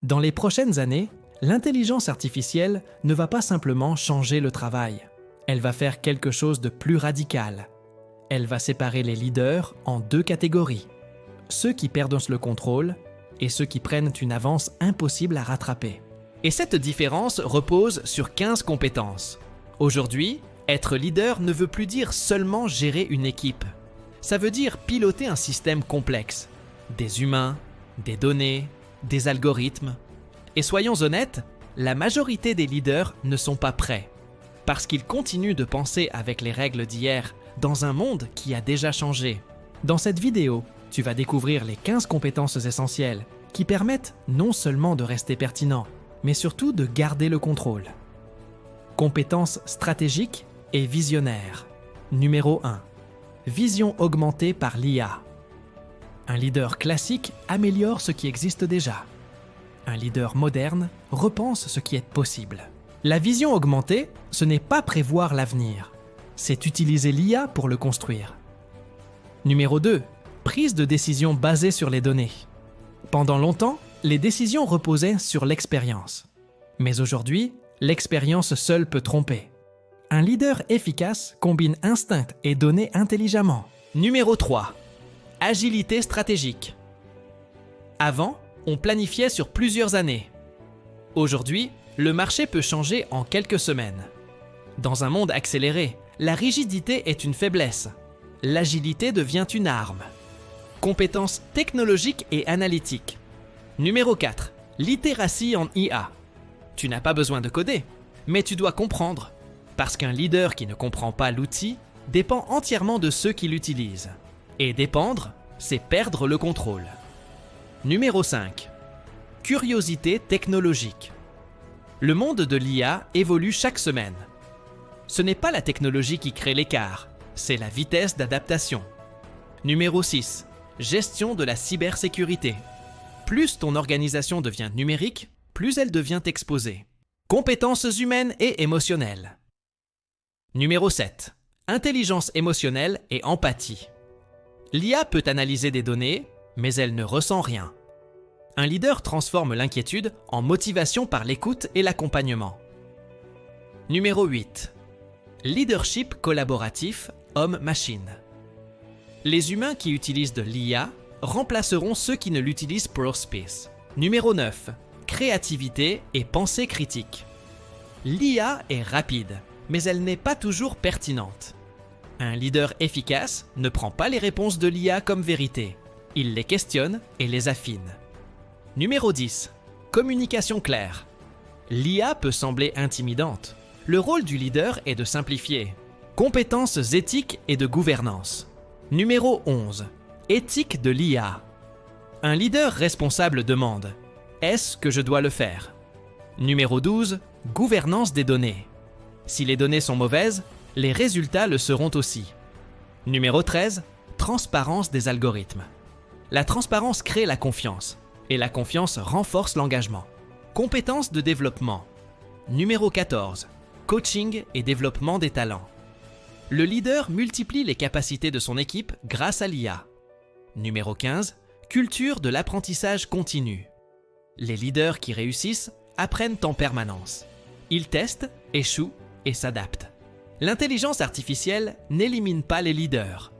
Dans les prochaines années, l'intelligence artificielle ne va pas simplement changer le travail. Elle va faire quelque chose de plus radical. Elle va séparer les leaders en deux catégories. Ceux qui perdent le contrôle et ceux qui prennent une avance impossible à rattraper. Et cette différence repose sur 15 compétences. Aujourd'hui, être leader ne veut plus dire seulement gérer une équipe. Ça veut dire piloter un système complexe. Des humains, des données, des algorithmes. Et soyons honnêtes, la majorité des leaders ne sont pas prêts. Parce qu'ils continuent de penser avec les règles d'hier dans un monde qui a déjà changé. Dans cette vidéo, tu vas découvrir les 15 compétences essentielles qui permettent non seulement de rester pertinent, mais surtout de garder le contrôle. Compétences stratégiques et visionnaires. Numéro 1. Vision augmentée par l'IA. Un leader classique améliore ce qui existe déjà. Un leader moderne repense ce qui est possible. La vision augmentée, ce n'est pas prévoir l'avenir, c'est utiliser l'IA pour le construire. Numéro 2. Prise de décision basée sur les données. Pendant longtemps, les décisions reposaient sur l'expérience. Mais aujourd'hui, l'expérience seule peut tromper. Un leader efficace combine instinct et données intelligemment. Numéro 3. Agilité stratégique. Avant, on planifiait sur plusieurs années. Aujourd'hui, le marché peut changer en quelques semaines. Dans un monde accéléré, la rigidité est une faiblesse. L'agilité devient une arme. Compétences technologiques et analytiques. Numéro 4. Littératie en IA. Tu n'as pas besoin de coder, mais tu dois comprendre. Parce qu'un leader qui ne comprend pas l'outil dépend entièrement de ceux qui l'utilisent. Et dépendre, c'est perdre le contrôle. Numéro 5. Curiosité technologique. Le monde de l'IA évolue chaque semaine. Ce n'est pas la technologie qui crée l'écart, c'est la vitesse d'adaptation. Numéro 6. Gestion de la cybersécurité. Plus ton organisation devient numérique, plus elle devient exposée. Compétences humaines et émotionnelles. Numéro 7. Intelligence émotionnelle et empathie. L'IA peut analyser des données, mais elle ne ressent rien. Un leader transforme l'inquiétude en motivation par l'écoute et l'accompagnement. Numéro 8. Leadership collaboratif homme-machine. Les humains qui utilisent de l'IA remplaceront ceux qui ne l'utilisent pour space. Numéro 9. Créativité et pensée critique. L'IA est rapide, mais elle n'est pas toujours pertinente. Un leader efficace ne prend pas les réponses de l'IA comme vérité. Il les questionne et les affine. Numéro 10. Communication claire. L'IA peut sembler intimidante. Le rôle du leader est de simplifier. Compétences éthiques et de gouvernance. Numéro 11. Éthique de l'IA. Un leader responsable demande « Est-ce que je dois le faire ?» Numéro 12. Gouvernance des données. Si les données sont mauvaises, les résultats le seront aussi. Numéro 13. Transparence des algorithmes. La transparence crée la confiance, et la confiance renforce l'engagement. Compétences de développement. Numéro 14. Coaching et développement des talents. Le leader multiplie les capacités de son équipe grâce à l'IA. Numéro 15. Culture de l'apprentissage continu. Les leaders qui réussissent apprennent en permanence. Ils testent, échouent et s'adaptent. L'intelligence artificielle n'élimine pas les leaders.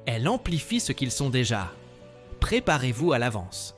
Elle amplifie ce qu'ils sont déjà. Préparez-vous à l'avance.